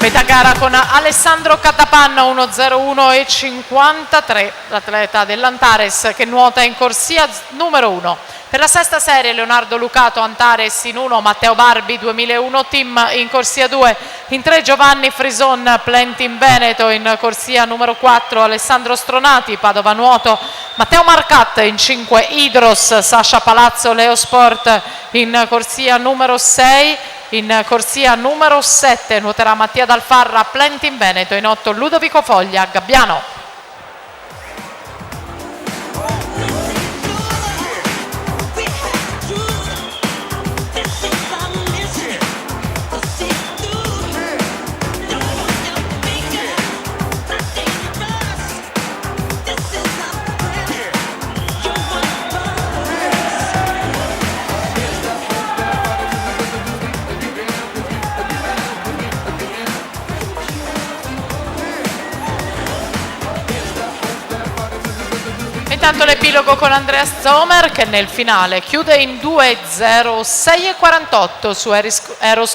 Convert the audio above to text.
Metà gara con Alessandro Catapanna 1:01:53, l'atleta dell'Antares che nuota in corsia numero 1. Per la sesta serie Leonardo Lucato, Antares in 1, Matteo Barbi 2001 team in corsia 2, in 3 Giovanni Frison Plentin Veneto, in corsia numero 4 Alessandro Stronati Padova Nuoto, Matteo Marcat in 5 Idros Sasha Palazzo Leo Sport, in corsia numero 6. In corsia numero 7 nuoterà Mattia Dalfarra Plentin Veneto, in 8 Ludovico Foglia Gabbiano. Intanto l'epilogo con Andreas Zomer che nel finale chiude in 2:06:48 su Eros